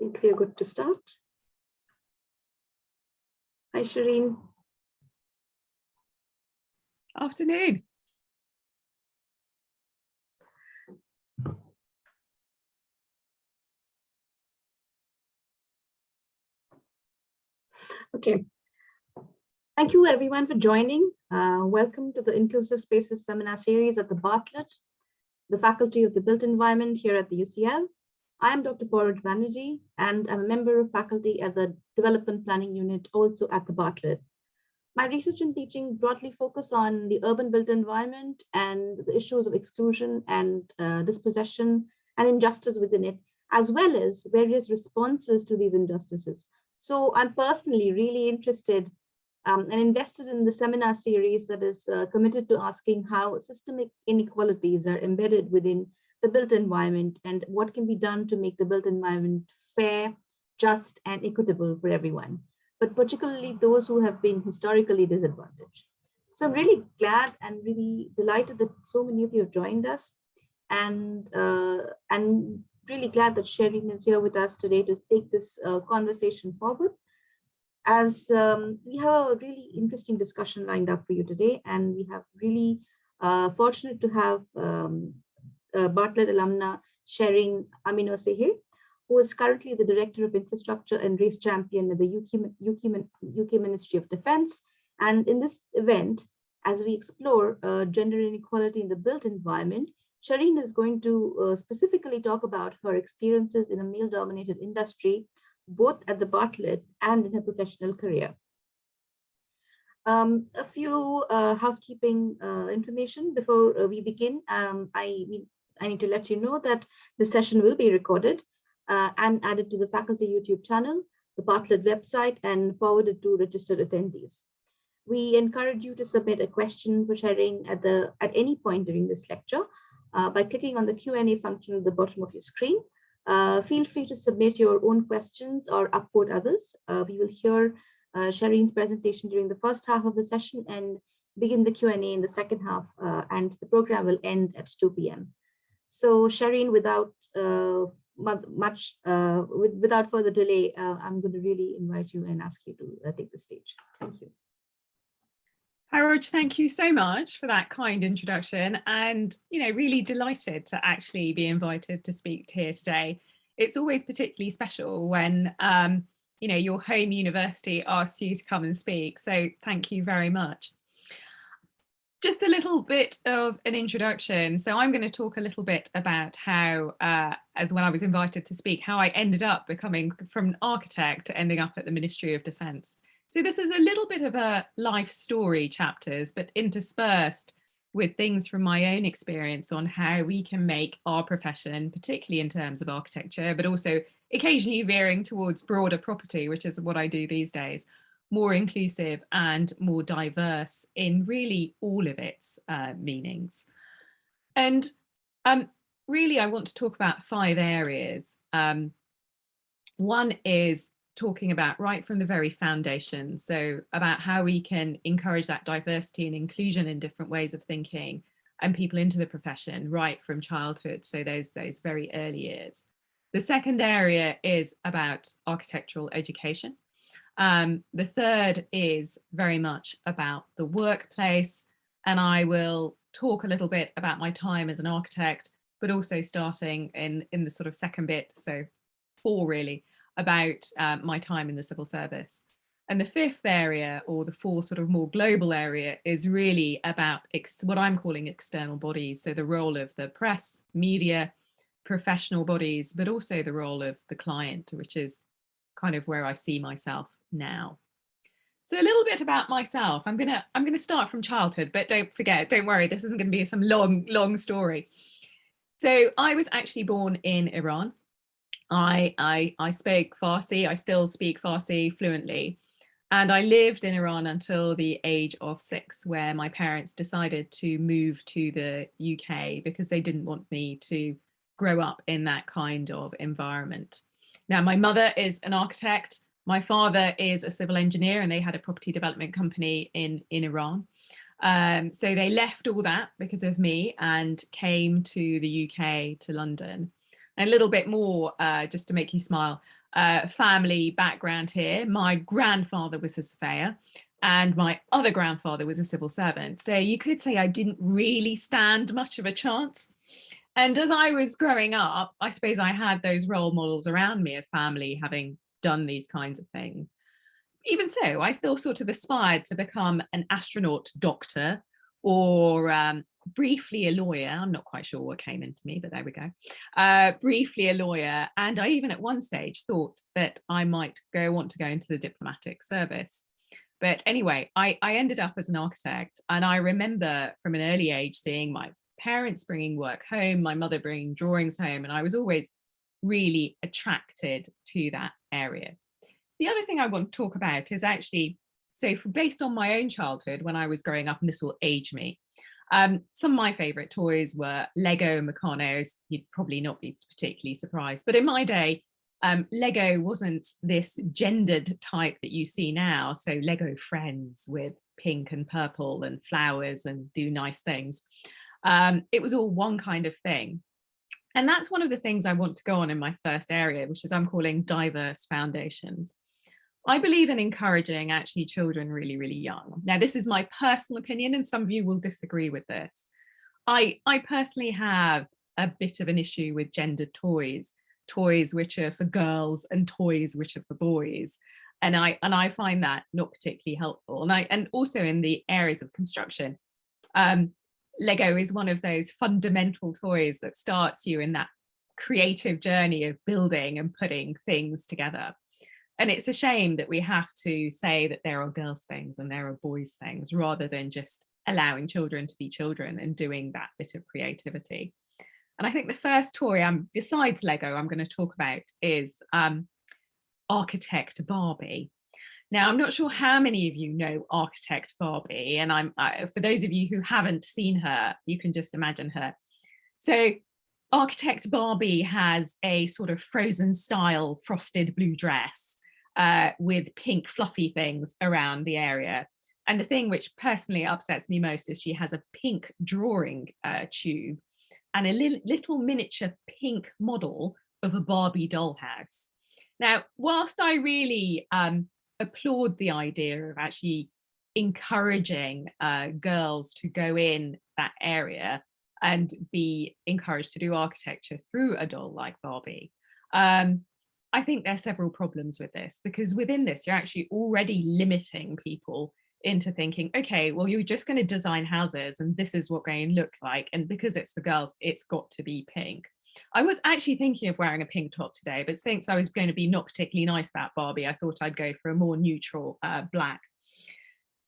think we are good to start. Hi, Sherin. Afternoon. Okay. Thank you everyone for joining. Welcome to the Inclusive Spaces Seminar Series at the Bartlett, the Faculty of the Built Environment here at the UCL. I am Dr. Poroj Banerjee, and I'm a member of faculty at the Development Planning Unit, also at the Bartlett. My research and teaching broadly focus on the urban built environment and the issues of exclusion and dispossession and injustice within it, as well as various responses to these injustices. So I'm personally really interested and invested in the seminar series that is committed to asking how systemic inequalities are embedded within the built environment and what can be done to make the built environment fair, just, and equitable for everyone, but particularly those who have been historically disadvantaged. So I'm really glad and really delighted that so many of you have joined us, and really glad that Sherin is here with us today to take this conversation forward, as we have a really interesting discussion lined up for you today, and we have really fortunate to have Bartlett alumna Sherin Aminossehe, who is currently the Director of Infrastructure and Race Champion at the UK Ministry of Defense. And in this event, as we explore gender inequality in the built environment, Sherin is going to specifically talk about her experiences in a male-dominated industry, both at the Bartlett and in her professional career. A few housekeeping information before we begin. I need to let you know that the session will be recorded and added to the faculty YouTube channel, the Bartlett website, and forwarded to registered attendees. We encourage you to submit a question for Sherin at any point during this lecture by clicking on the Q&A function at the bottom of your screen. Feel free to submit your own questions or upvote others. We will hear Sherin's presentation during the first half of the session and begin the Q&A in the second half, and the program will end at 2 p.m. So Sherin, without further delay, I'm going to really invite you and ask you to take the stage. Thank you. Poroj, thank you so much for that kind introduction, and really delighted to actually be invited to speak here today. It's always particularly special when your home university asks you to come and speak, so thank you very much. Just a little bit of an introduction. So I'm going to talk a little bit about how, as when I was invited to speak, how I ended up becoming from an architect to ending up at the Ministry of Defence. So this is a little bit of a life story chapters, but interspersed with things from my own experience on how we can make our profession, particularly in terms of architecture, but also occasionally veering towards broader property, which is what I do these days, more inclusive and more diverse in really all of its meanings. And really, I want to talk about 5 areas. One is talking about right from the very foundation, so about how we can encourage that diversity and inclusion in different ways of thinking and people into the profession right from childhood, so those very early years. The second area is about architectural education. The third is very much about the workplace, and I will talk a little bit about my time as an architect, but also starting in the sort of second bit, so 4 really, about my time in the civil service. And the 5th area, or the 4th sort of more global area, is really about what I'm calling external bodies, so the role of the press, media, professional bodies, but also the role of the client, which is kind of where I see myself now. So a little bit about myself. I'm gonna start from childhood, but don't worry, this isn't going to be some long story. So I was actually born in Iran. I spoke Farsi. I still speak Farsi fluently, and I lived in Iran until the age of 6, where my parents decided to move to the UK because they didn't want me to grow up in that kind of environment. Now, my mother is an architect. My father is a civil engineer, and they had a property development company in Iran. So they left all that because of me and came to the UK, to London. And a little bit more, just to make you smile, family background here. My grandfather was a surveyor and my other grandfather was a civil servant. So you could say I didn't really stand much of a chance. And as I was growing up, I suppose I had those role models around me of family having done these kinds of things. Even so, I still sort of aspired to become an astronaut doctor or briefly a lawyer. I'm not quite sure what came into me, but there we go. Briefly a lawyer. And I even at one stage thought that I might want to go into the diplomatic service. But anyway, I ended up as an architect. And I remember from an early age seeing my parents bringing work home, my mother bringing drawings home, and I was always really attracted to that area. The other thing I want to talk about is actually, so based on my own childhood when I was growing up, and this will age me, some of my favorite toys were Lego and Mechanos. You'd probably not be particularly surprised, but in my day, Lego wasn't this gendered type that you see now. So Lego friends with pink and purple and flowers and do nice things. It was all one kind of thing. And that's one of the things I want to go on in my first area, which is I'm calling diverse foundations. I believe in encouraging actually children really, really young. Now, this is my personal opinion, and some of you will disagree with this. I personally have a bit of an issue with gendered toys which are for girls and toys which are for boys. And I find that not particularly helpful. And also in the areas of construction, Lego is one of those fundamental toys that starts you in that creative journey of building and putting things together. And it's a shame that we have to say that there are girls things and there are boys things rather than just allowing children to be children and doing that bit of creativity. And I think the first toy, besides Lego, I'm going to talk about is Architect Barbie. Now, I'm not sure how many of you know Architect Barbie, and for those of you who haven't seen her, you can just imagine her. So Architect Barbie has a sort of Frozen style frosted blue dress with pink fluffy things around the area. And the thing which personally upsets me most is she has a pink drawing tube and a little miniature pink model of a Barbie dollhouse. Now, whilst I really applaud the idea of actually encouraging girls to go in that area and be encouraged to do architecture through a doll like Barbie, I think there's several problems with this, because within this, you're actually already limiting people into thinking, okay, well, you're just going to design houses and this is what going to look like. And because it's for girls, it's got to be pink. I was actually thinking of wearing a pink top today, but since I was going to be not particularly nice about Barbie, I thought I'd go for a more neutral black.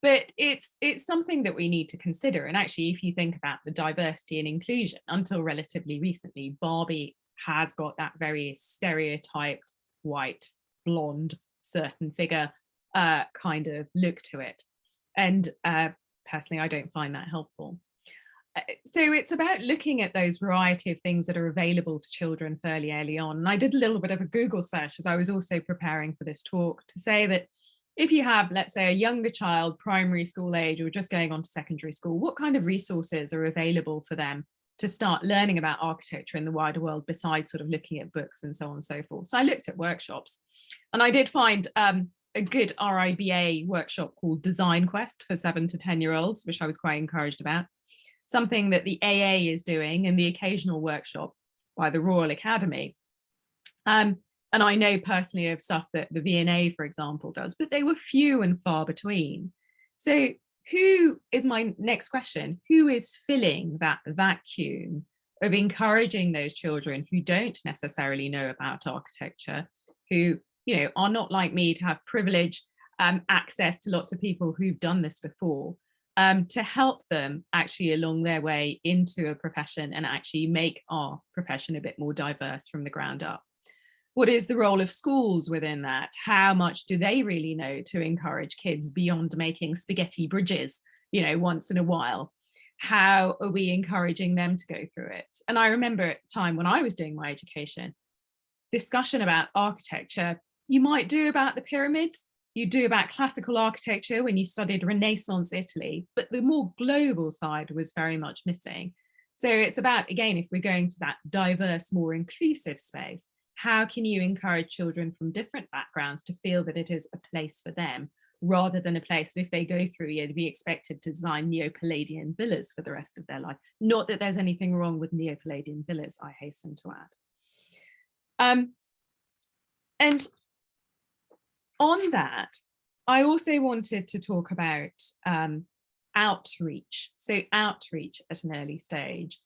But it's something that we need to consider. And actually, if you think about the diversity and inclusion, until relatively recently, Barbie has got that very stereotyped white, blonde, certain figure kind of look to it. And personally, I don't find that helpful. So it's about looking at those variety of things that are available to children fairly early on. And I did a little bit of a Google search as I was also preparing for this talk to say that if you have, let's say, a younger child, primary school age, or just going on to secondary school, what kind of resources are available for them to start learning about architecture in the wider world besides sort of looking at books and so on and so forth? So I looked at workshops, and I did find a good RIBA workshop called Design Quest for 7 to 10-year-olds, which I was quite encouraged about. Something that the AA is doing, and the occasional workshop by the Royal Academy. And I know personally of stuff that the V&A, for example, does, but they were few and far between. So who is my next question? Who is filling that vacuum of encouraging those children who don't necessarily know about architecture, who, you know, are not like me to have privileged access to lots of people who've done this before, to help them actually along their way into a profession and actually make our profession a bit more diverse from the ground up? What is the role of schools within that? How much do they really know to encourage kids beyond making spaghetti bridges, you know, once in a while? How are we encouraging them to go through it? And I remember at the time when I was doing my education, discussion about architecture, you might do about the pyramids, you do about classical architecture when you studied Renaissance Italy, but the more global side was very much missing. So it's about, again, if we're going to that diverse, more inclusive space, how can you encourage children from different backgrounds to feel that it is a place for them, rather than a place that if they go through, to be expected to design Neo-Palladian villas for the rest of their life. Not that there's anything wrong with Neo-Palladian villas, I hasten to add. And on that, I also wanted to talk about outreach. So outreach at an early stage.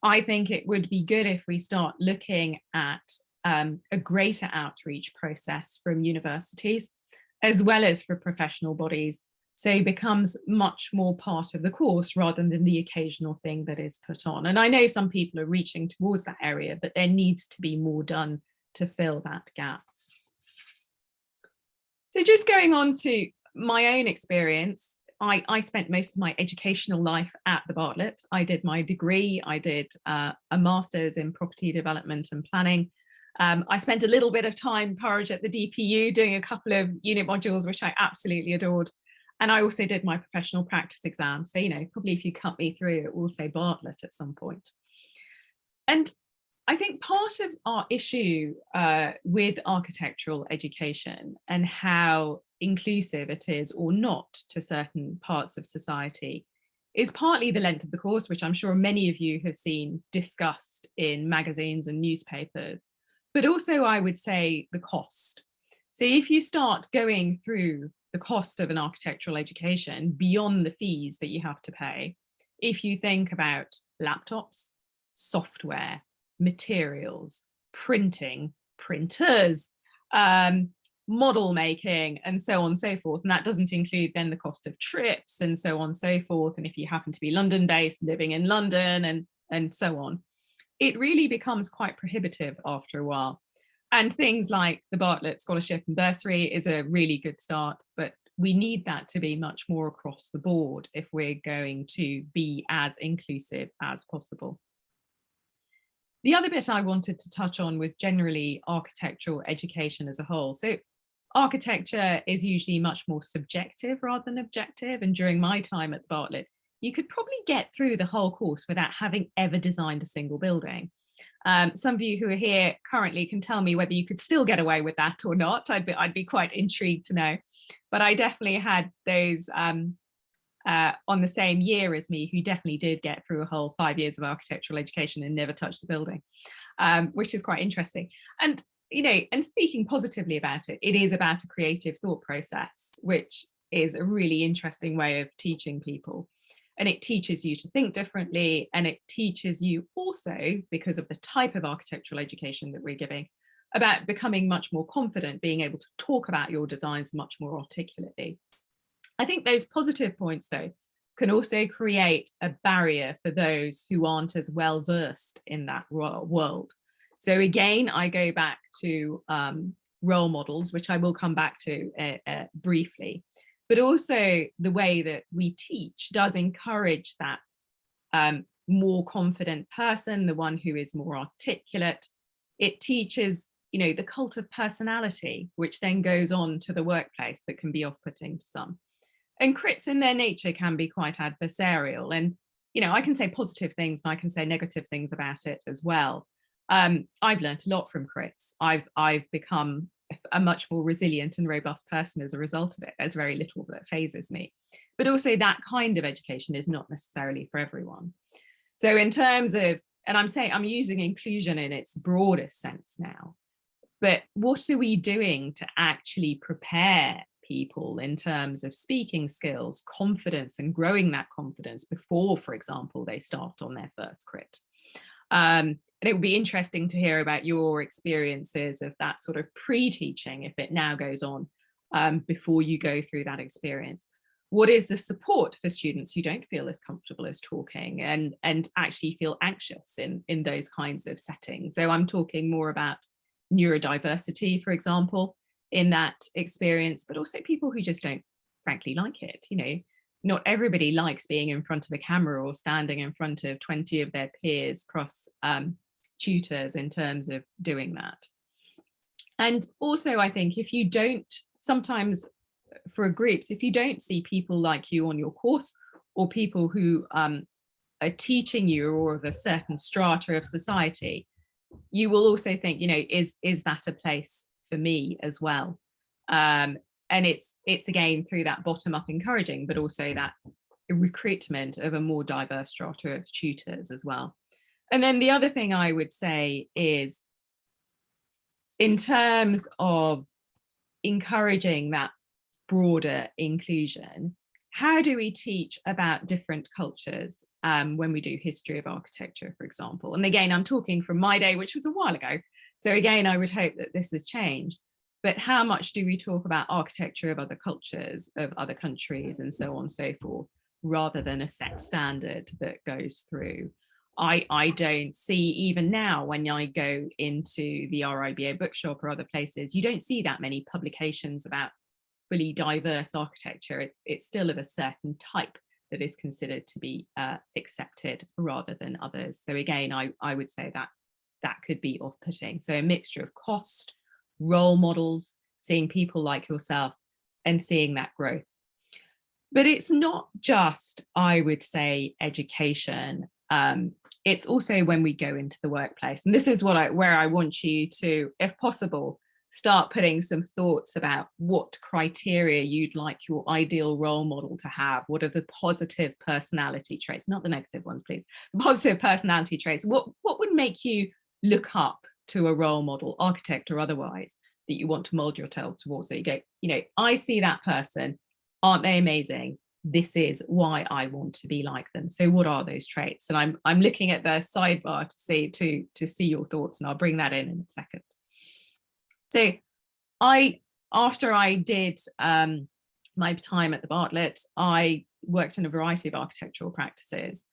I think it would be good if we start looking at a greater outreach process from universities, as well as for professional bodies, so it becomes much more part of the course rather than the occasional thing that is put on. And I know some people are reaching towards that area, but there needs to be more done to fill that gap. So just going on to my own experience, I spent most of my educational life at the Bartlett. I did my degree, I did a master's in property development and planning. I spent a little bit of time, Parage, at the DPU doing a couple of unit modules, which I absolutely adored. And I also did my professional practice exam. So, probably if you cut me through, it will say Bartlett at some point. And I think part of our issue with architectural education and how inclusive it is or not to certain parts of society is partly the length of the course, which I'm sure many of you have seen discussed in magazines and newspapers, but also I would say the cost. So if you start going through the cost of an architectural education beyond the fees that you have to pay, if you think about laptops, software, materials, printing, printers, model making, and so on and so forth. And that doesn't include then the cost of trips and so on and so forth. And if you happen to be London based, living in London and so on, it really becomes quite prohibitive after a while. And things like the Bartlett Scholarship and Bursary is a really good start, but we need that to be much more across the board if we're going to be as inclusive as possible. The other bit I wanted to touch on was generally architectural education as a whole. So architecture is usually much more subjective rather than objective. And during my time at Bartlett, you could probably get through the whole course without having ever designed a single building. Some of you who are here currently can tell me whether you could still get away with that or not. I'd be quite intrigued to know. But I definitely had those on the same year as me who definitely did get through a whole 5 years of architectural education and never touched the building, which is quite interesting. And and speaking positively about it, it is about a creative thought process, which is a really interesting way of teaching people. And it teaches you to think differently, and it teaches you also, because of the type of architectural education that we're giving, about becoming much more confident, being able to talk about your designs much more articulately. I think those positive points, though, can also create a barrier for those who aren't as well versed in that world. So again, I go back to role models, which I will come back to briefly, but also the way that we teach does encourage that more confident person, the one who is more articulate. It teaches, the cult of personality, which then goes on to the workplace that can be off-putting to some. And crits in their nature can be quite adversarial. And, I can say positive things and I can say negative things about it as well. I've learned a lot from crits. I've become a much more resilient and robust person as a result of it. There's very little that phases me. But also that kind of education is not necessarily for everyone. So in terms of, and I'm using inclusion in its broadest sense now, but what are we doing to actually prepare people in terms of speaking skills, confidence, and growing that confidence before, for example, they start on their first crit? And it would be interesting to hear about your experiences of that sort of pre-teaching, if it now goes on, before you go through that experience. What is the support for students who don't feel as comfortable as talking and actually feel anxious in those kinds of settings? So I'm talking more about neurodiversity, for example, in that experience, but also people who just don't frankly like it. Not everybody likes being in front of a camera or standing in front of 20 of their peers plus tutors in terms of doing that. And also, I think if you don't, sometimes for groups, if you don't see people like you on your course or people who are teaching you or of a certain strata of society, you will also think, is that a place for me as well? And it's again through that bottom up encouraging, but also that recruitment of a more diverse strata of tutors as well. And then the other thing I would say is, in terms of encouraging that broader inclusion, how do we teach about different cultures when we do history of architecture, for example? And again, I'm talking from my day, which was a while ago. So again, I would hope that this has changed. But how much do we talk about architecture of other cultures, of other countries, and so on and so forth, rather than a set standard that goes through? I don't see, even now when I go into the RIBA bookshop or other places, you don't see that many publications about fully diverse architecture. It's still of a certain type that is considered to be accepted rather than others. So again, I would say that could be off-putting. So a mixture of cost, role models, seeing people like yourself, and seeing that growth. But it's not just, I would say, education. It's also when we go into the workplace. And this is where I want you to, if possible, start putting some thoughts about what criteria you'd like your ideal role model to have. What are the positive personality traits, not the negative ones, please. Positive personality traits. What would make you look up to a role model, architect or otherwise, that you want to mold yourself towards? So you go, I see that person. Aren't they amazing? This is why I want to be like them. So what are those traits? And I'm looking at the sidebar to see your thoughts, and I'll bring that in a second. So after I did my time at the Bartlett, I worked in a variety of architectural practices,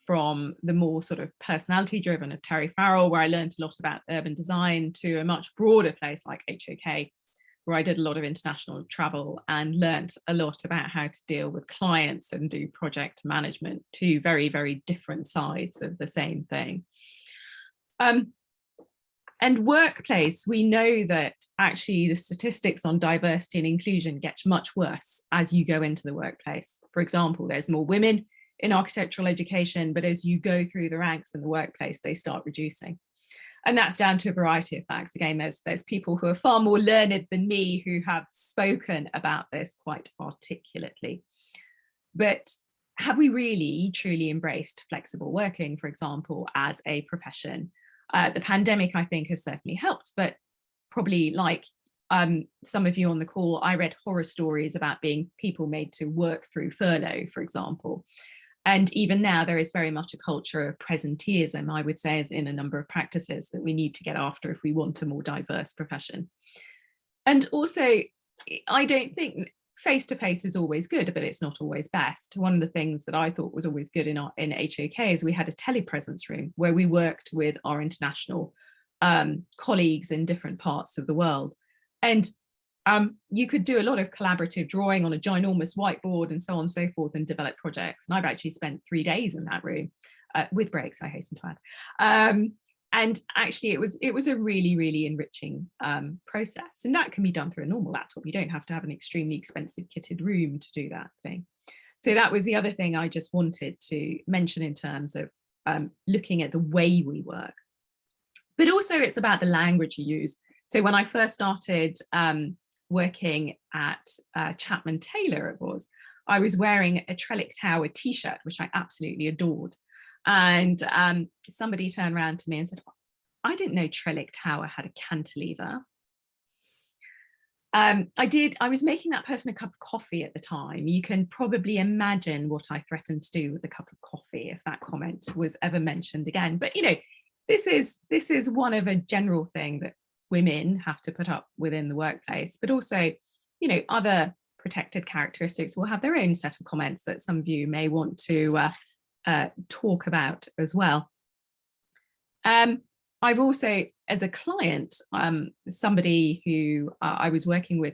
from the more sort of personality driven of Terry Farrell, where I learned a lot about urban design, to a much broader place like HOK, where I did a lot of international travel and learned a lot about how to deal with clients and do project management, two very, very different sides of the same thing. And workplace, we know that actually the statistics on diversity and inclusion get much worse as you go into the workplace. For example, there's more women in architectural education, but as you go through the ranks in the workplace, they start reducing. And that's down to a variety of facts. Again, there's people who are far more learned than me who have spoken about this quite articulately. But have we really truly embraced flexible working, for example, as a profession? The pandemic, I think, has certainly helped, but probably like some of you on the call, I read horror stories about being people made to work through furlough, for example. And even now, there is very much a culture of presenteeism, I would say, as in a number of practices that we need to get after if we want a more diverse profession. And also, I don't think face-to-face is always good, but it's not always best. One of the things that I thought was always good in HOK is we had a telepresence room where we worked with our international colleagues in different parts of the world. And you could do a lot of collaborative drawing on a ginormous whiteboard and so on and so forth, and develop projects. And I've actually spent 3 days in that room, with breaks, I hasten to add. And actually it was a really, really enriching process. And that can be done through a normal laptop. You don't have to have an extremely expensive kitted room to do that thing. So that was the other thing I just wanted to mention in terms of looking at the way we work. But also it's about the language you use. So when I first started working at Chapman Taylor, I was wearing a Trellick Tower t-shirt, which I absolutely adored. And somebody turned around to me and said, I didn't know Trellick Tower had a cantilever. I was making that person a cup of coffee at the time. You can probably imagine what I threatened to do with a cup of coffee if that comment was ever mentioned again. But this is one of a general thing that women have to put up within the workplace, but also, other protected characteristics will have their own set of comments that some of you may want to talk about as well. I've also, as a client, somebody who I was working with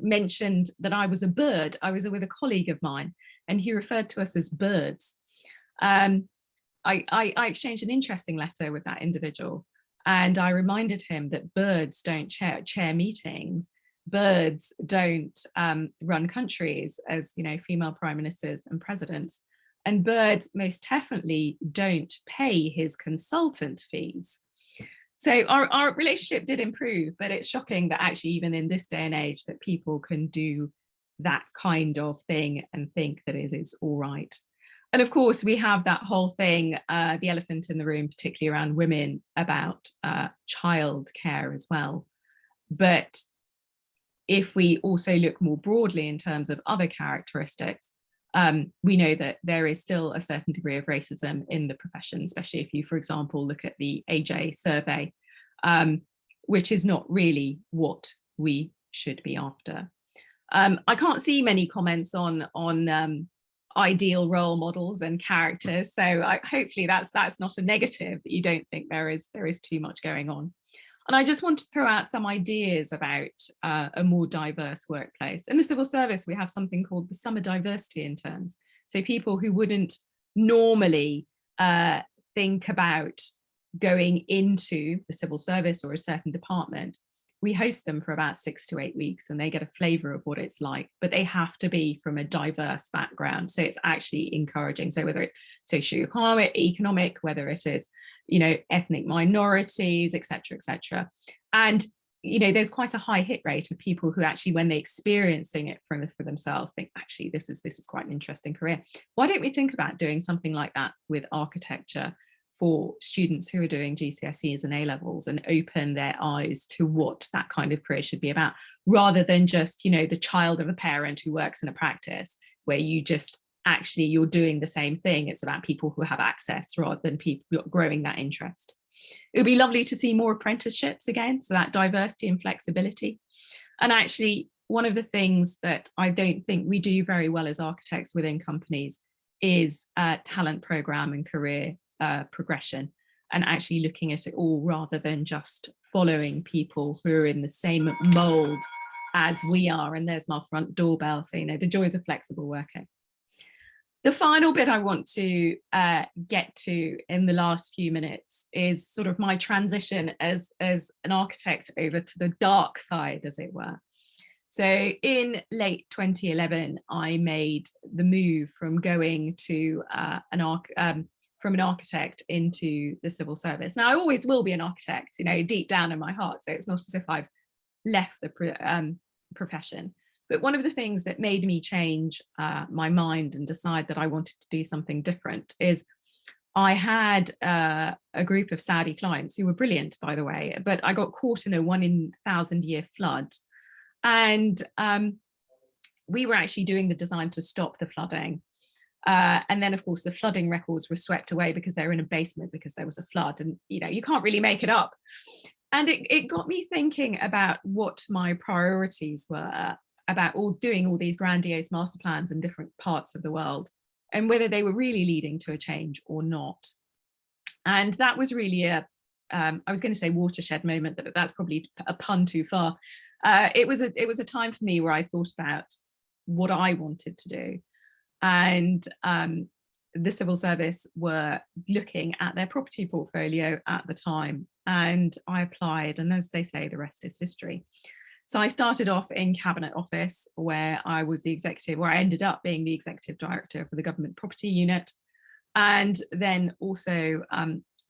mentioned that I was a bird. I was with a colleague of mine, and he referred to us as birds. I exchanged an interesting letter with that individual, and I reminded him that birds don't chair meetings. Birds don't run countries as female prime ministers and presidents. And birds most definitely don't pay his consultant fees. So our relationship did improve, but it's shocking that actually even in this day and age that people can do that kind of thing and think that it is all right. And of course, we have that whole thing, the elephant in the room, particularly around women, about childcare as well. But if we also look more broadly in terms of other characteristics, we know that there is still a certain degree of racism in the profession, especially if you, for example, look at the AJ survey, which is not really what we should be after. I can't see many comments on ideal role models and characters, so hopefully that's not a negative, that you don't think there is too much going on. And I just want to throw out some ideas about a more diverse workplace. In the civil service, we have something called the summer diversity interns. So people who wouldn't normally think about going into the civil service or a certain department, we host them for about 6 to 8 weeks and they get a flavour of what it's like, but they have to be from a diverse background. So it's actually encouraging. So whether it's socio-economic, whether it is, you know, ethnic minorities, etc. And, you know, there's quite a high hit rate of people who actually, when they're experiencing it for themselves, think, actually, this is quite an interesting career. Why don't we think about doing something like that with architecture for students who are doing GCSEs and A-levels, and open their eyes to what that kind of career should be about, rather than just, you know, the child of a parent who works in a practice where you just actually you're doing the same thing. It's about people who have access rather than people growing that interest. It would be lovely to see more apprenticeships again, so that diversity and flexibility. And actually, one of the things that I don't think we do very well as architects within companies is talent program and career progression, and actually looking at it all rather than just following people who are in the same mold as we are. And there's my front doorbell, so, you know, the joys of flexible working. The final bit I want to get to in the last few minutes is sort of my transition as an architect over to the dark side, as it were. So in late 2011, I made the move from going to from an architect into the civil service. Now, I always will be an architect, you know, deep down in my heart. So it's not as if I've left the profession. But one of the things that made me change my mind and decide that I wanted to do something different is I had a group of Saudi clients who were brilliant, by the way, but I got caught in a 1 in 1,000 year flood. And we were actually doing the design to stop the flooding. And then, of course, the flooding records were swept away because they were in a basement because there was a flood. And, you know, you can't really make it up. And it got me thinking about what my priorities were about doing all these grandiose master plans in different parts of the world, and whether they were really leading to a change or not. And that was really I was going to say watershed moment, but that's probably a pun too far. It was a time for me where I thought about what I wanted to do. And the civil service were looking at their property portfolio at the time, and I applied, and as they say, the rest is history. So I started off in Cabinet Office, where I was the executive, where I ended up being the executive director for the government property unit. And then also,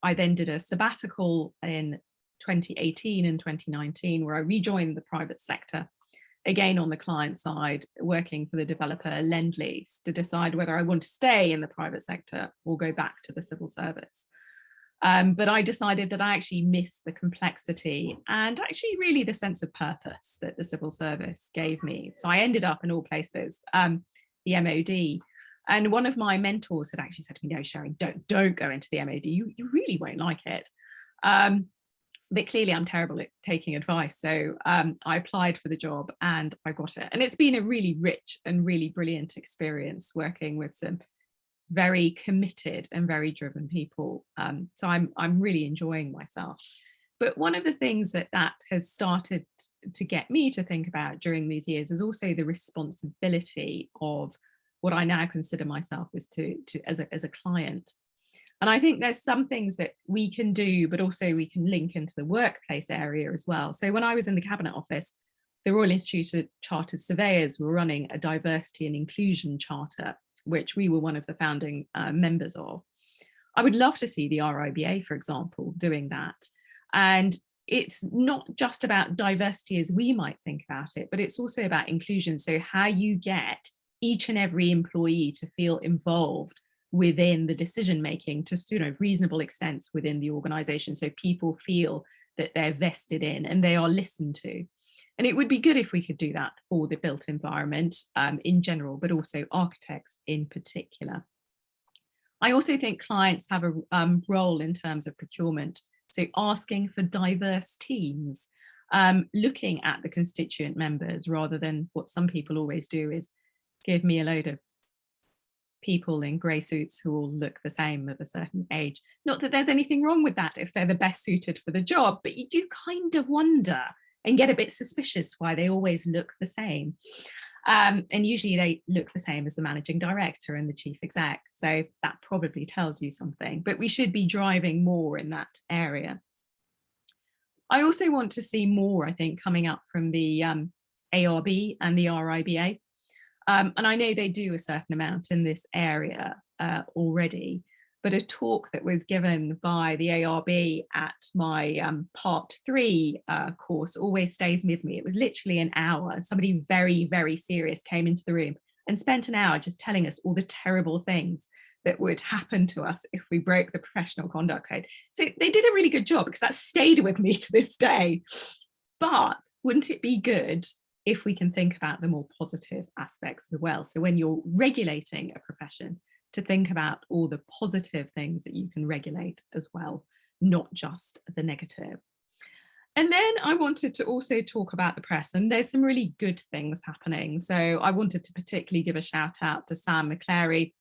I then did a sabbatical in 2018 and 2019, where I rejoined the private sector, again on the client side, working for the developer Lend-Lease to decide whether I want to stay in the private sector or go back to the civil service. But I decided that I actually missed the complexity and actually really the sense of purpose that the civil service gave me. So I ended up in all places, the MOD. And one of my mentors had actually said to me, no, Sherin, don't go into the MOD. You really won't like it. But clearly I'm terrible at taking advice. So I applied for the job and I got it. And it's been a really rich and really brilliant experience working with some very committed and very driven people. So I'm really enjoying myself. But one of the things that has started to get me to think about during these years is also the responsibility of what I now consider myself as a client. And I think there's some things that we can do, but also we can link into the workplace area as well. So when I was in the Cabinet Office, the Royal Institute of Chartered Surveyors were running a diversity and inclusion charter, which we were one of the founding members of. I would love to see the RIBA, for example, doing that. And it's not just about diversity as we might think about it, but it's also about inclusion. So how you get each and every employee to feel involved within the decision making to reasonable extents within the organization, so people feel that they're vested in and they are listened to. And it would be good if we could do that for the built environment in general, but also architects in particular. I also think clients have a role in terms of procurement. So asking for diverse teams, looking at the constituent members rather than what some people always do is give me a load of people in grey suits who all look the same of a certain age. Not that there's anything wrong with that if they're the best suited for the job, but you do kind of wonder and get a bit suspicious why they always look the same. And usually they look the same as the managing director and the chief exec. So that probably tells you something, but we should be driving more in that area. I also want to see more, I think, coming up from the ARB and the RIBA. And I know they do a certain amount in this area already, but a talk that was given by the ARB at my part 3 course always stays with me. It was literally an hour. Somebody very, very serious came into the room and spent an hour just telling us all the terrible things that would happen to us if we broke the professional conduct code. So they did a really good job because that stayed with me to this day. But wouldn't it be good if we can think about the more positive aspects as well? So when you're regulating a profession, to think about all the positive things that you can regulate as well, not just the negative. And then I wanted to also talk about the press, and there's some really good things happening. So I wanted to particularly give a shout out to Sam McClary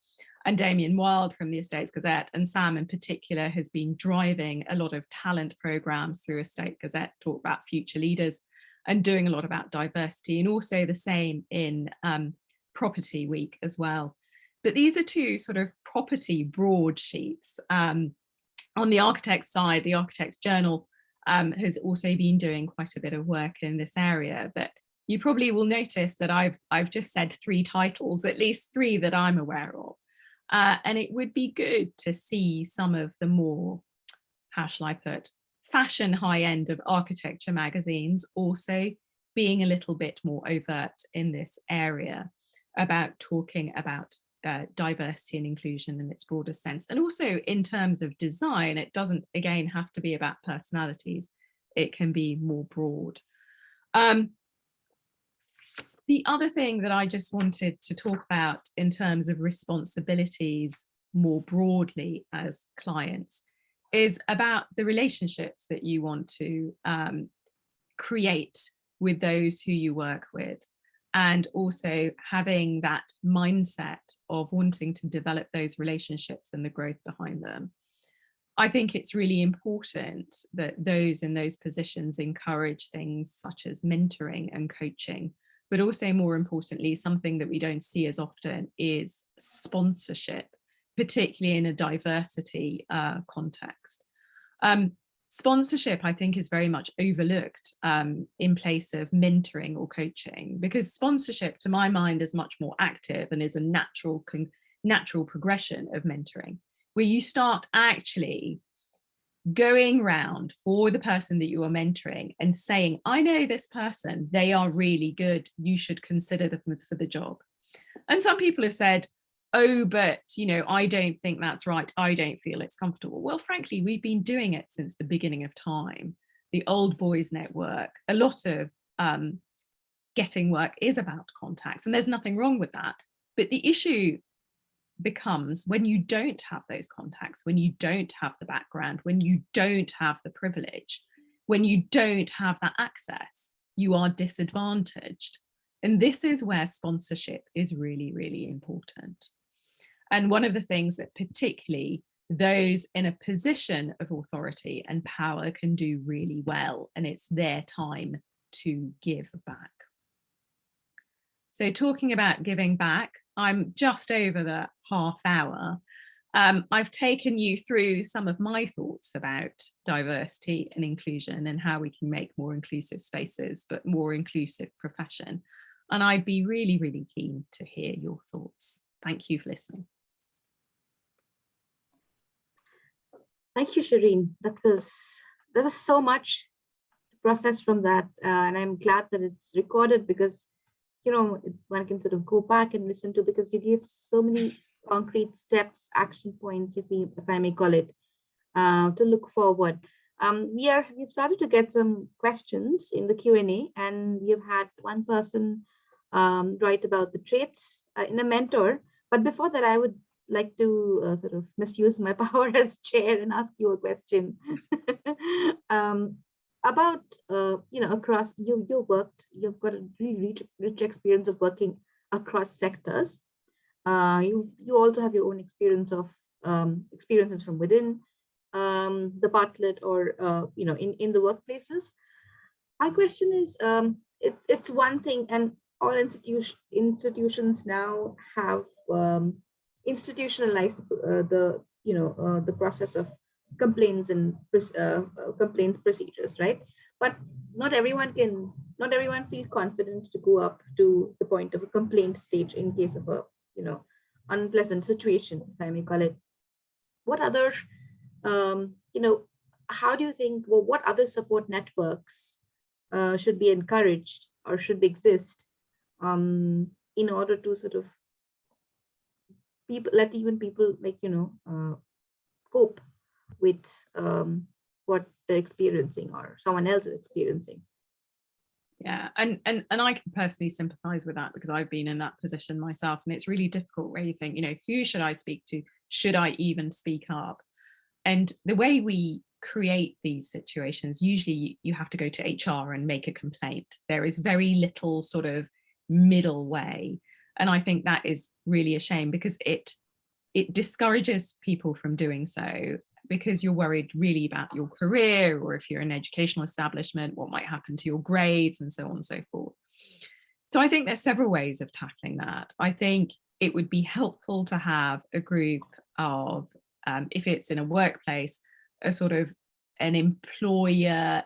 and Damien Wild from the Estates Gazette. And Sam in particular has been driving a lot of talent programs through Estate Gazette, talk about future leaders and doing a lot about diversity, and also the same in Property Week as well. But these are two sort of property broadsheets. On the architect's side, the Architect's Journal has also been doing quite a bit of work in this area. But you probably will notice that I've just said 3 titles, at least 3 that I'm aware of. And it would be good to see some of the more, how shall I put, fashion high end of architecture magazines also being a little bit more overt in this area about talking about diversity and inclusion in its broader sense. And also in terms of design, it doesn't, again, have to be about personalities. It can be more broad. The other thing that I just wanted to talk about in terms of responsibilities more broadly as clients is about the relationships that you want to create with those who you work with, and also having that mindset of wanting to develop those relationships and the growth behind them. I think it's really important that those in those positions encourage things such as mentoring and coaching, but also more importantly, something that we don't see as often is sponsorship, particularly in a diversity context. Sponsorship, I think, is very much overlooked in place of mentoring or coaching, because sponsorship, to my mind, is much more active and is a natural progression of mentoring, where you start actually going round for the person that you are mentoring and saying, I know this person, they are really good, you should consider them for the job. And some people have said, oh, but, you know, I don't think that's right. I don't feel it's comfortable. Well, frankly, we've been doing it since the beginning of time. The Old Boys Network, a lot of getting work is about contacts, and there's nothing wrong with that. But the issue becomes when you don't have those contacts, when you don't have the background, when you don't have the privilege, when you don't have that access, you are disadvantaged. And this is where sponsorship is really, really important. And one of the things that particularly those in a position of authority and power can do really well, and it's their time to give back. So talking about giving back, I'm just over the half hour. I've taken you through some of my thoughts about diversity and inclusion and how we can make more inclusive spaces, but more inclusive profession. And I'd be really, really keen to hear your thoughts. Thank you for listening. Thank you, Sherin. That was there was so much to process from that, and I'm glad that it's recorded because, one can sort of go back and listen to, because you give so many concrete steps, action points, if I may call it, to look forward. We've started to get some questions in the Q&A, and we've had one person write about the traits in a mentor. But before that, I would like to sort of misuse my power as chair and ask you a question about, across you've got a really rich experience of working across sectors. You also have your own experiences from within the Bartlett, or in the workplaces. My question is, it's one thing, and all institutions now have institutionalized the process of complaints and complaints procedures, right? But not everyone feel confident to go up to the point of a complaint stage in case of a unpleasant situation, if I may call it. What other how do you think, well, what other support networks should be encouraged or should exist in order to sort of let people cope with what they're experiencing or someone else is experiencing? Yeah, and I can personally sympathize with that, because I've been in that position myself, and it's really difficult where you think, who should I speak to? Should I even speak up? And the way we create these situations, usually you have to go to HR and make a complaint. There is very little sort of middle way. And I think that is really a shame, because it discourages people from doing so, because you're worried really about your career, or if you're an educational establishment, what might happen to your grades, and so on and so forth. So I think there's several ways of tackling that. I think it would be helpful to have a group of, if it's in a workplace, a sort of an employee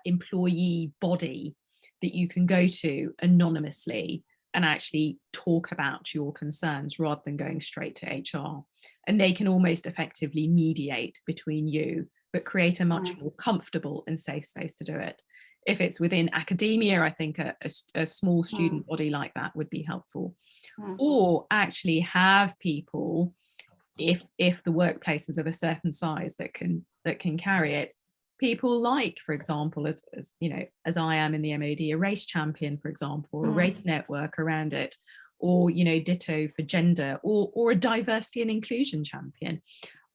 body that you can go to anonymously and actually talk about your concerns, rather than going straight to HR. And they can almost effectively mediate between you, but create a much more comfortable and safe space to do it. If it's within academia, I think a small student body like that would be helpful. Or actually have people, if the workplace is of a certain size that can carry it, people like, for example, as I am in the MOD, a race champion, for example, or a race network around it, or ditto for gender, or a diversity and inclusion champion.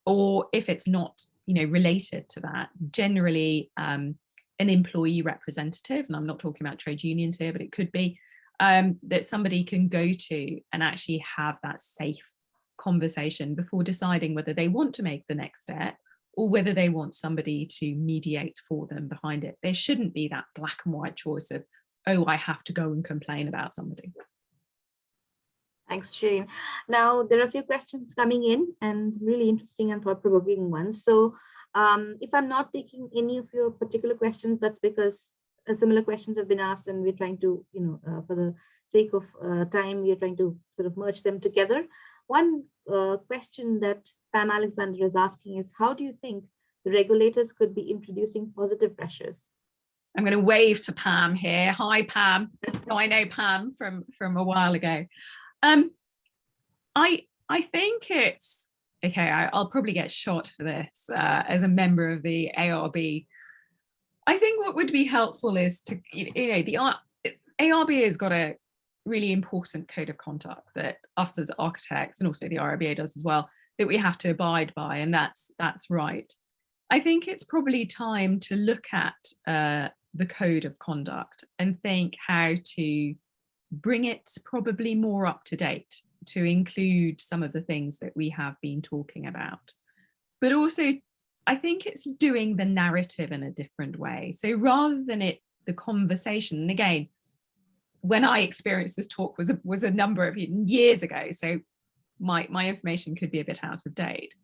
Or if it's not related to that, generally an employee representative, and I'm not talking about trade unions here, but it could be that somebody can go to and actually have that safe conversation before deciding whether they want to make the next step, or whether they want somebody to mediate for them behind it. There shouldn't be that black and white choice of, oh, I have to go and complain about somebody. Thanks, Sherin. Now, there are a few questions coming in, and really interesting and thought-provoking ones. So if I'm not taking any of your particular questions, that's because similar questions have been asked, and we're trying to, for the sake of time, we're trying to sort of merge them together. One question that Pam Alexander is asking is, how do you think the regulators could be introducing positive pressures? I'm going to wave to Pam here. Hi, Pam. So I know Pam from a while ago. I think it's, okay, I'll probably get shot for this as a member of the ARB. I think what would be helpful is to, the ARB has got a really important code of conduct that us as architects, and also the RIBA does as well, that we have to abide by, and that's right. I think it's probably time to look at the code of conduct and think how to bring it probably more up to date, to include some of the things that we have been talking about. But also, I think it's doing the narrative in a different way. So rather than the conversation, and again, when I experienced this talk was a number of years ago, so my information could be a bit out of date.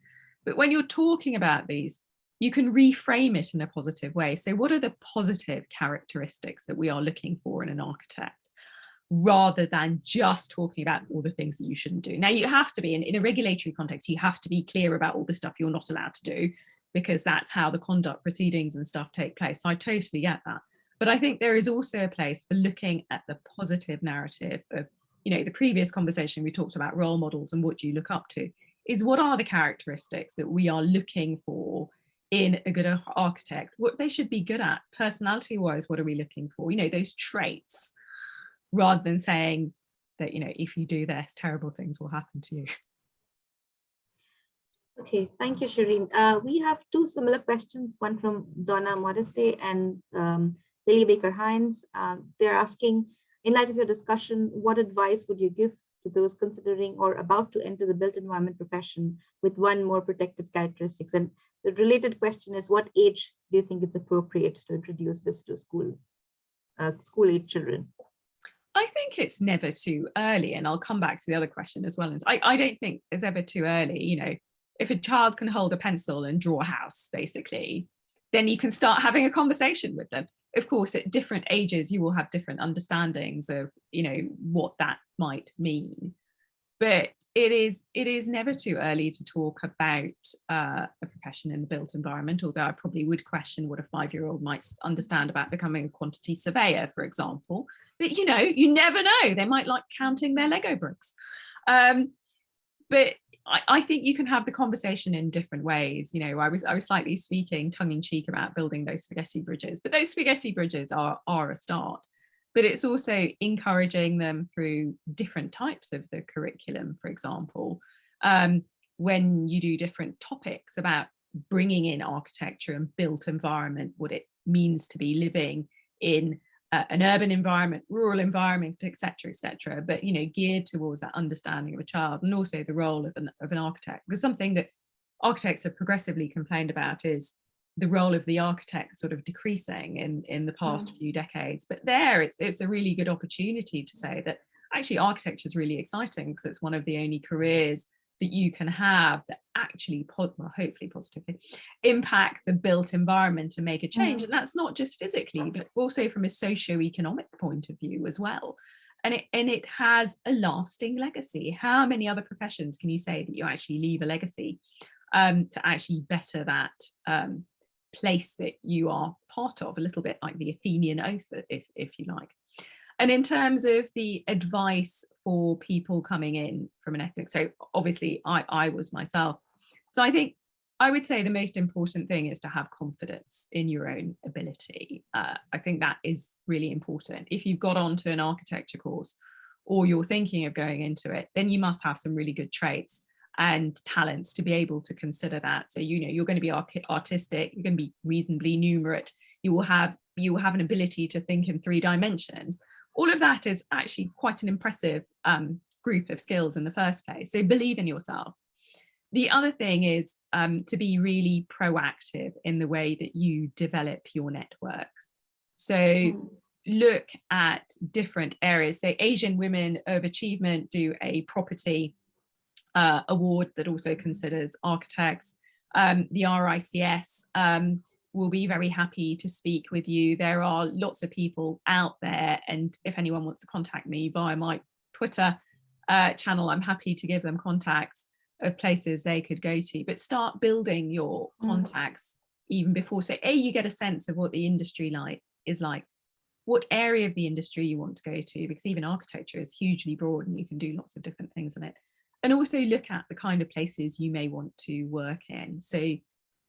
But when you're talking about these, you can reframe it in a positive way. So what are the positive characteristics that we are looking for in an architect, rather than just talking about all the things that you shouldn't do? Now, you have to be, in a regulatory context, you have to be clear about all the stuff you're not allowed to do, because that's how the conduct proceedings and stuff take place. So I totally get that. But I think there is also a place for looking at the positive narrative of, the previous conversation we talked about role models and what do you look up to, is what are the characteristics that we are looking for in a good architect, what they should be good at, personality wise, what are we looking for, those traits, rather than saying that, if you do this, terrible things will happen to you. Okay, thank you, Sherin. We have two similar questions, one from Donna Modeste and Lily Baker-Hines. They're asking, in light of your discussion, what advice would you give to those considering or about to enter the built environment profession with one more protected characteristics? And the related question is, what age do you think it's appropriate to introduce this to school-age children? I think it's never too early, and I'll come back to the other question as well. I don't think it's ever too early. If a child can hold a pencil and draw a house, basically, then you can start having a conversation with them. Of course, at different ages, you will have different understandings of, what that might mean. But it is never too early to talk about a profession in the built environment, although I probably would question what a 5-year-old might understand about becoming a quantity surveyor, for example. But, you never know. They might like counting their Lego bricks. But I think you can have the conversation in different ways. I was slightly speaking tongue-in-cheek about building those spaghetti bridges, but those spaghetti bridges are a start. But it's also encouraging them through different types of the curriculum, for example, when you do different topics about bringing in architecture and built environment, what it means to be living in an urban environment, rural environment, et cetera, but, geared towards that understanding of a child, and also the role of an architect. Because something that architects have progressively complained about is the role of the architect sort of decreasing in the past few decades. But there, it's a really good opportunity to say that actually architecture is really exciting, because it's one of the only careers that you can have that actually, hopefully positively, impact the built environment and make a change. And that's not just physically, but also from a socio-economic point of view as well. And it has a lasting legacy. How many other professions can you say that you actually leave a legacy to actually better that place that you are part of, a little bit like the Athenian oath, if you like. And in terms of the advice for people coming in from an ethnic, so obviously I was myself. So I think I would say the most important thing is to have confidence in your own ability. I think that is really important. If you've got onto an architecture course or you're thinking of going into it, then you must have some really good traits and talents to be able to consider that. So, you're going to be artistic, you're going to be reasonably numerate, you will have an ability to think in 3 dimensions. All of that is actually quite an impressive group of skills in the first place. So believe in yourself. The other thing is to be really proactive in the way that you develop your networks. So look at different areas. So Asian Women of Achievement do a property award that also considers architects. The RICS will be very happy to speak with you. There are lots of people out there, and if anyone wants to contact me via my Twitter channel, I'm happy to give them contacts of places they could go to. But start building your contacts even before. So you get a sense of what the industry is like, what area of the industry you want to go to, because even architecture is hugely broad and you can do lots of different things in it. And also look at the kind of places you may want to work in. So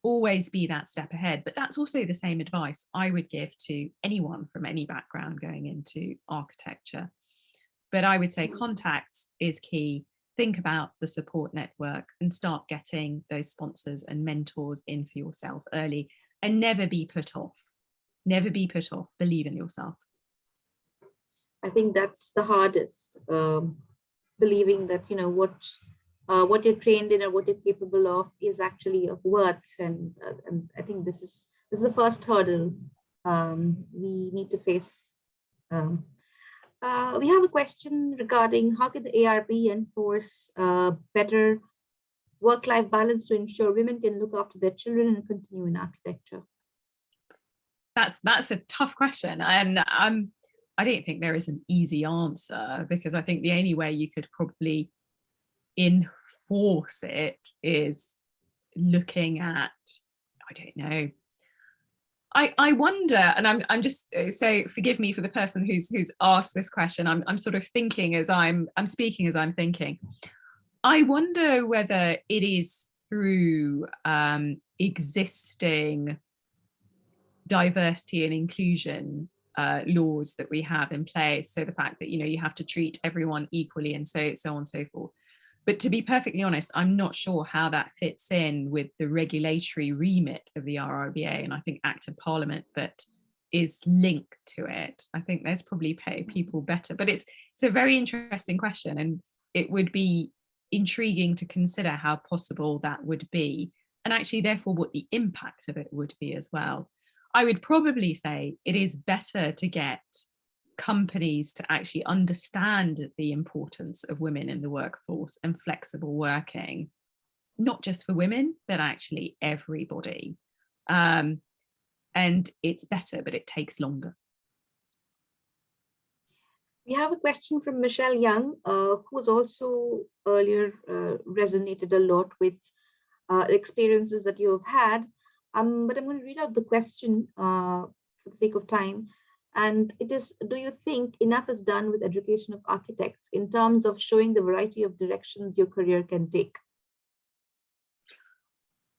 always be that step ahead. But that's also the same advice I would give to anyone from any background going into architecture. But I would say contacts is key. Think about the support network and start getting those sponsors and mentors in for yourself early, and never be put off. Never be put off. Believe in yourself. I think that's the hardest, believing that, what you're trained in or what you're capable of is actually of worth. And I think this is the first hurdle we need to face. We have a question regarding how can the ARB enforce better work-life balance to ensure women can look after their children and continue in architecture? That's a tough question, and I don't think there is an easy answer, because I think the only way you could probably enforce it is looking at I don't know. I wonder, and I'm just, so forgive me for the person who's asked this question. I'm sort of thinking as I'm speaking as I'm thinking. I wonder whether it is through existing diversity and inclusion laws that we have in place. So the fact that, you have to treat everyone equally and so on and so forth. But to be perfectly honest, I'm not sure how that fits in with the regulatory remit of the RRBA. And I think Act of Parliament that is linked to it. I think there's probably people better, but it's a very interesting question. And it would be intriguing to consider how possible that would be. And actually, therefore, what the impact of it would be as well. I would probably say it is better to get companies to actually understand the importance of women in the workforce and flexible working, not just for women, but actually everybody. And it's better, but it takes longer. We have a question from Michelle Young, who's also earlier resonated a lot with experiences that you have had. But I'm going to read out the question for the sake of time. And it is, do you think enough is done with education of architects in terms of showing the variety of directions your career can take?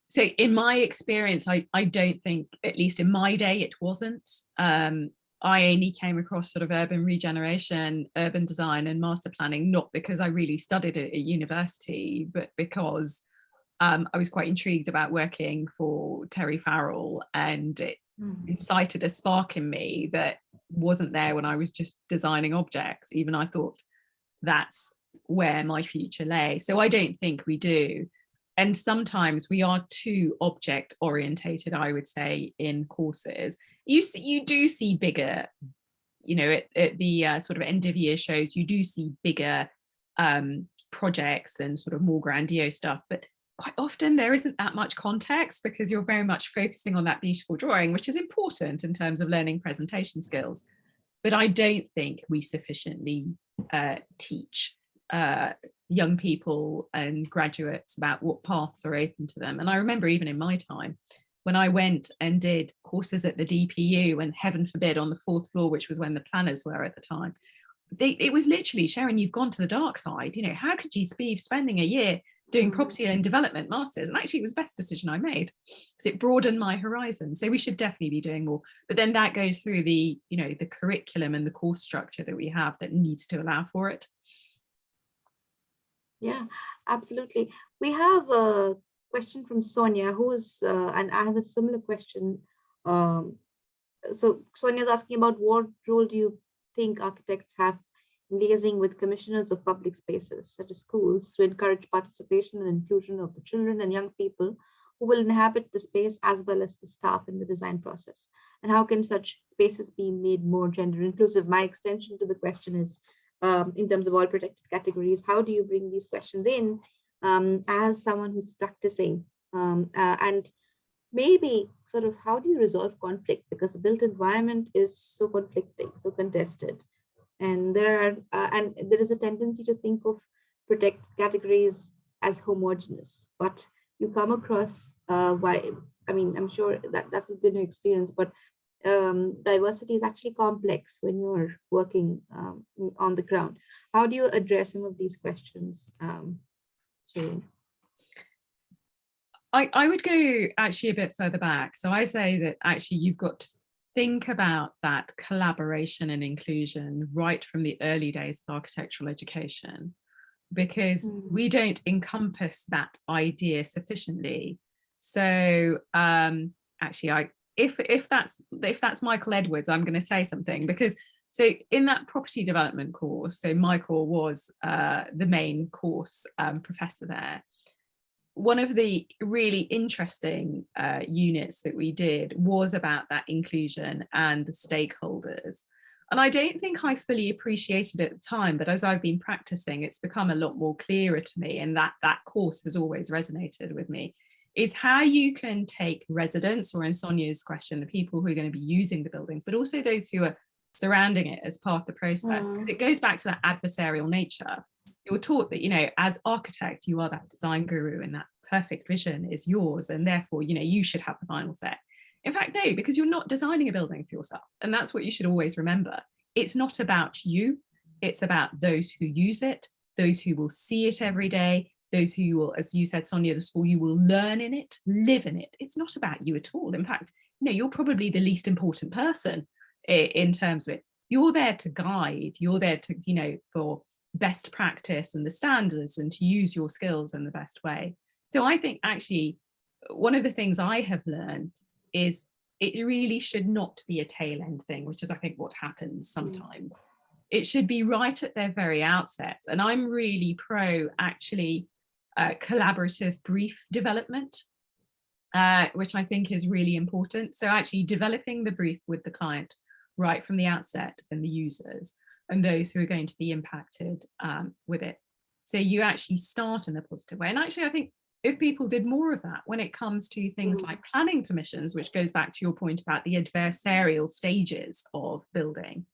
So in my experience, I don't think, at least in my day, it wasn't. I only came across sort of urban regeneration, urban design and master planning, not because I really studied it at university, but because I was quite intrigued about working for Terry Farrell, and it incited a spark in me that wasn't there when I was just designing objects. Even I thought that's where my future lay. So I don't think we do. And sometimes we are too object orientated, I would say, in courses. You do see bigger, at the sort of end of year shows, you do see bigger projects and sort of more grandiose stuff, but quite often there isn't that much context because you're very much focusing on that beautiful drawing, which is important in terms of learning presentation skills. But I don't think we sufficiently teach young people and graduates about what paths are open to them. And I remember even in my time, when I went and did courses at the DPU, and heaven forbid on the 4th floor, which was when the planners were at the time, it was literally, Sherin, you've gone to the dark side. How could you be spending a year doing property and development masters? And actually it was the best decision I made because it broadened my horizon. So we should definitely be doing more. But then that goes through the, the curriculum and the course structure that we have that needs to allow for it. Yeah, absolutely. We have a question from Sonia, who is, and I have a similar question. So Sonia is asking about what role do you think architects have in liaising with commissioners of public spaces, such as schools, to encourage participation and inclusion of the children and young people who will inhabit the space, as well as the staff in the design process? And how can such spaces be made more gender inclusive? My extension to the question is, in terms of all protected categories, how do you bring these questions in as someone who's practicing? And maybe sort of how do you resolve conflict? Because the built environment is so conflicting, so contested. And there is a tendency to think of protected categories as homogeneous, but you come across I'm sure that has been your experience, but diversity is actually complex when you're working on the ground. How do you address some of these questions, Sherin? I would go actually a bit further back. So I say that actually you've got to think about that collaboration and inclusion right from the early days of architectural education, because we don't encompass that idea sufficiently. So actually, if that's Michael Edwards, I'm going to say something, because so in that property development course, so Michael was the main course professor there. One of the really interesting units that we did was about that inclusion and the stakeholders. And I don't think I fully appreciated it at the time, but as I've been practicing, it's become a lot more clearer to me, and that course has always resonated with me, is how you can take residents, or in Sonia's question, the people who are going to be using the buildings, but also those who are surrounding it as part of the process, because it goes back to that adversarial nature. You're taught that, as architect, you are that design guru and perfect vision is yours, and therefore, you should have the final say. In fact, no, because you're not designing a building for yourself. And that's what you should always remember. It's not about you. It's about those who use it, those who will see it every day, those who will, as you said, Sonia, the school, you will learn in it, live in it. It's not about you at all. In fact, you're probably the least important person in terms of it. You're there to guide, you're there to, for best practice and the standards, and to use your skills in the best way. So I think actually one of the things I have learned is it really should not be a tail end thing, which is I think what happens sometimes. It should be right at their very outset. And I'm really pro actually collaborative brief development, which I think is really important. So actually developing the brief with the client right from the outset, and the users and those who are going to be impacted with it. So you actually start in a positive way. And actually, I think if people did more of that when it comes to things like planning permissions, which goes back to your point about the adversarial stages of building,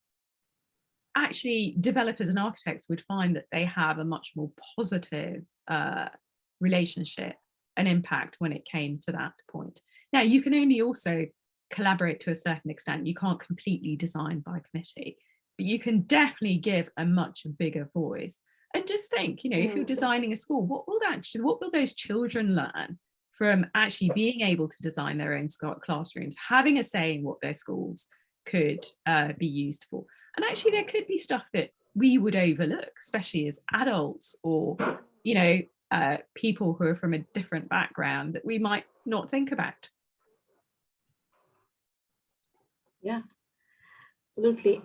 actually developers and architects would find that they have a much more positive relationship and impact when it came to that point. Now, you can only also collaborate to a certain extent. You can't completely design by committee, but you can definitely give a much bigger voice. And just think, if you're designing a school, what will those children learn from actually being able to design their own classrooms, having a say in what their schools could be used for? And actually, there could be stuff that we would overlook, especially as adults, or, people who are from a different background, that we might not think about. Yeah, absolutely.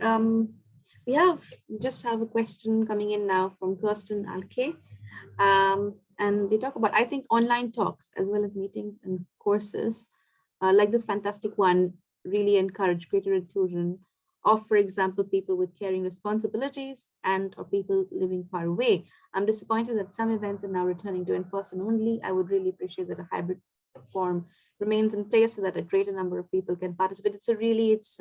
We just have a question coming in now from Kirsten Alke. And they talk about, I think, online talks as well as meetings and courses like this fantastic one really encourage greater inclusion of, for example, people with caring responsibilities or people living far away. I'm disappointed that some events are now returning to in-person only. I would really appreciate that a hybrid form remains in place so that a greater number of people can participate. It's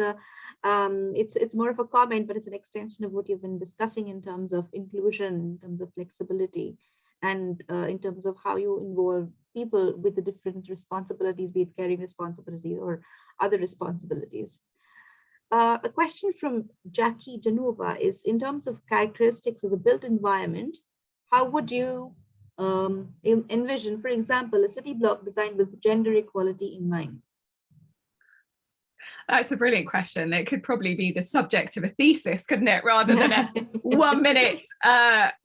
more of a comment, but it's an extension of what you've been discussing in terms of inclusion, in terms of flexibility, and in terms of how you involve people with the different responsibilities, be it caring responsibilities or other responsibilities. A question from Jackie Genova is, in terms of characteristics of the built environment, how would you envision, for example, a city block designed with gender equality in mind? That's a brilliant question. It could probably be the subject of a thesis, couldn't it, rather than a 1 minute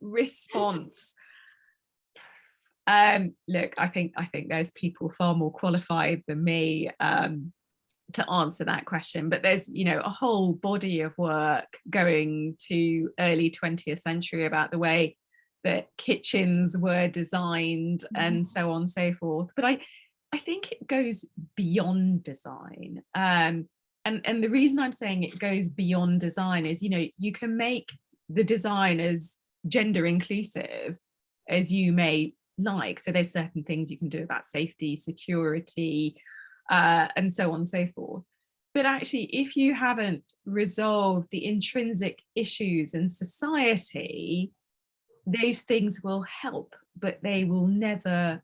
response. Look, I think there's people far more qualified than me to answer that question, but there's a whole body of work going to early 20th century about the way that kitchens were designed and so on and so forth. But I think it goes beyond design. And the reason I'm saying it goes beyond design is, you can make the design as gender inclusive as you may like. So there's certain things you can do about safety, security, and so on and so forth. But actually, if you haven't resolved the intrinsic issues in society, those things will help, but they will never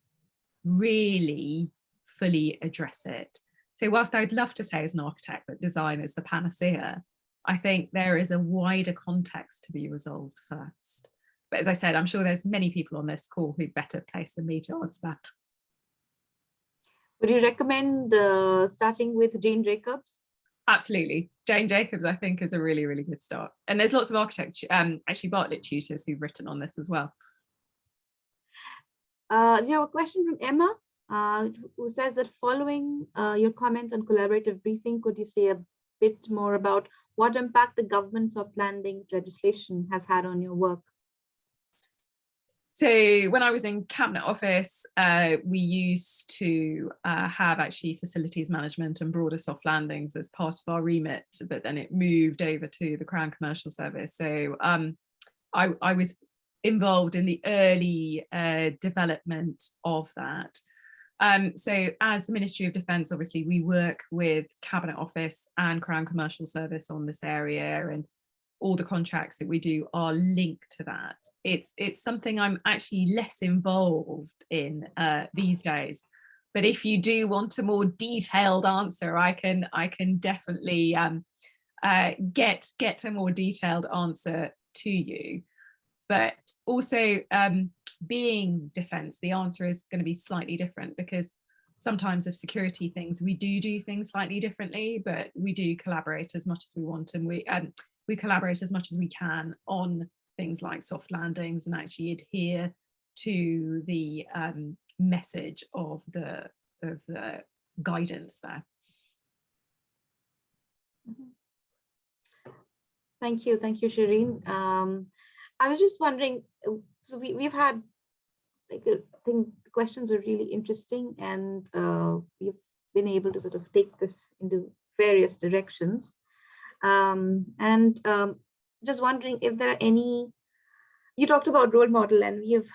really fully address it. So whilst I'd love to say as an architect that design is the panacea, I think there is a wider context to be resolved first. But as I said, I'm sure there's many people on this call who better placed than me to answer that. Would you recommend starting with Jane Jacobs? Absolutely. Jane Jacobs, I think, is a really, really good start. And there's lots of architecture, actually Bartlett tutors who've written on this as well. We have a question from Emma, who says that following your comments on collaborative briefing, could you say a bit more about what impact the government soft landings legislation has had on your work? So when I was in Cabinet Office, we used to have actually facilities management and broader soft landings as part of our remit, but then it moved over to the Crown Commercial Service. So I was involved in the early development of that. So as the Ministry of Defence, obviously we work with Cabinet Office and Crown Commercial Service on this area, and all the contracts that we do are linked to that. It's something I'm actually less involved in these days. But if you do want a more detailed answer, I can definitely get a more detailed answer to you. But also being defence, the answer is going to be slightly different, because sometimes with security things, we do things slightly differently, but we do collaborate as much as we want, and we collaborate as much as we can on things like soft landings and actually adhere to the message of the guidance there. Thank you, Sherin. I was just wondering, so we've had, like, I think the questions were really interesting, and we've been able to sort of take this into various directions. Just wondering if there are any, you talked about role model, and we have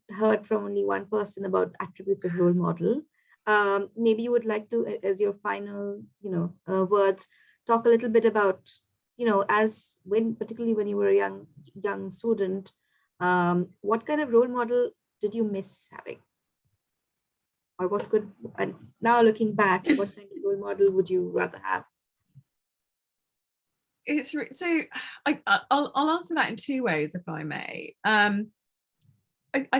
heard from only one person about attributes of role model. Maybe you would like to, as your final, words, talk a little bit about, particularly when you were a young student, what kind of role model did you miss having? Or what could, and now looking back, what kind of role model would you rather have? So I'll answer that in two ways, if I may. I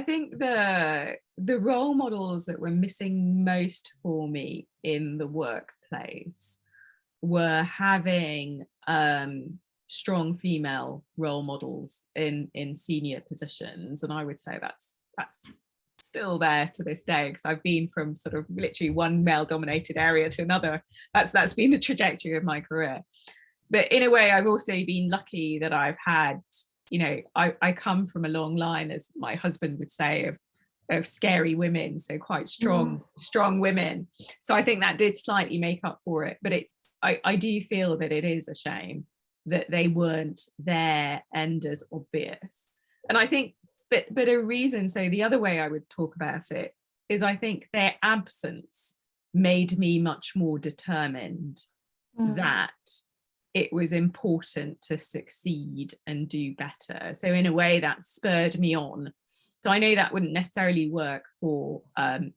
think the role models that were missing most for me in the workplace were having strong female role models in senior positions, and I would say that's still there to this day, because I've been from sort of literally one male-dominated area to another. That's been the trajectory of my career. But in a way, I've also been lucky that I've had, I come from a long line, as my husband would say, of scary women, so quite strong women. So I think that did slightly make up for it. But I do feel that it is a shame that they weren't there and as obvious. And I think, but a reason, so the other way I would talk about it is, I think their absence made me much more determined that it was important to succeed and do better. So in a way that spurred me on. So I know that wouldn't necessarily work for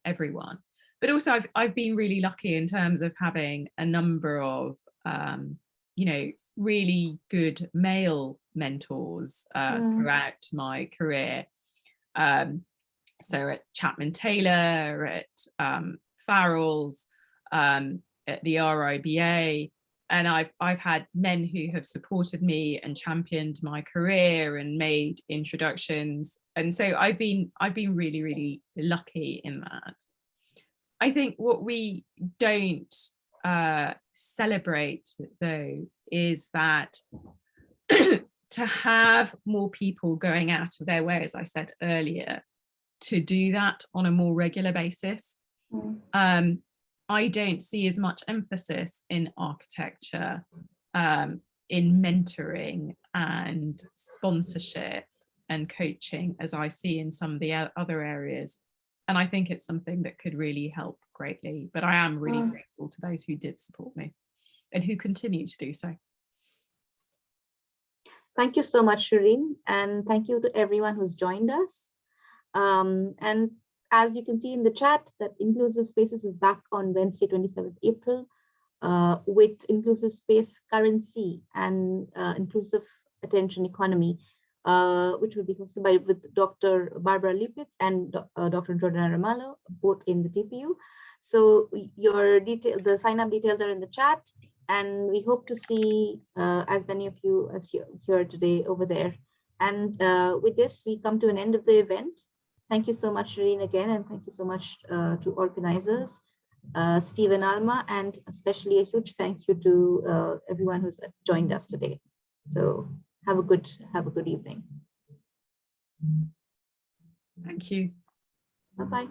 everyone, but also I've been really lucky in terms of having a number of, really good male mentors throughout my career. So at Chapman Taylor, at Farrell's, at the RIBA, and I've had men who have supported me and championed my career and made introductions, and so I've been really, really lucky in that. I think what we don't celebrate, though, is that to have more people going out of their way, as I said earlier, to do that on a more regular basis. I don't see as much emphasis in architecture, in mentoring and sponsorship and coaching as I see in some of the other areas. And I think it's something that could really help greatly. But I am really grateful to those who did support me and who continue to do so. Thank you so much, Sherin, and thank you to everyone who's joined us. And as you can see in the chat, that Inclusive Spaces is back on Wednesday, 27th April, with Inclusive Space Currency and Inclusive Attention Economy, which will be hosted with Dr. Barbara Lipitz and Dr. Jordan Ramallo, both in the TPU. So the sign-up details are in the chat, and we hope to see as many of you as you're here today over there. And with this, we come to an end of the event. Thank you so much, Sherin, again, and thank you so much to organizers, Steve and Alma, and especially a huge thank you to everyone who's joined us today. So have a good evening. Thank you. Bye-bye.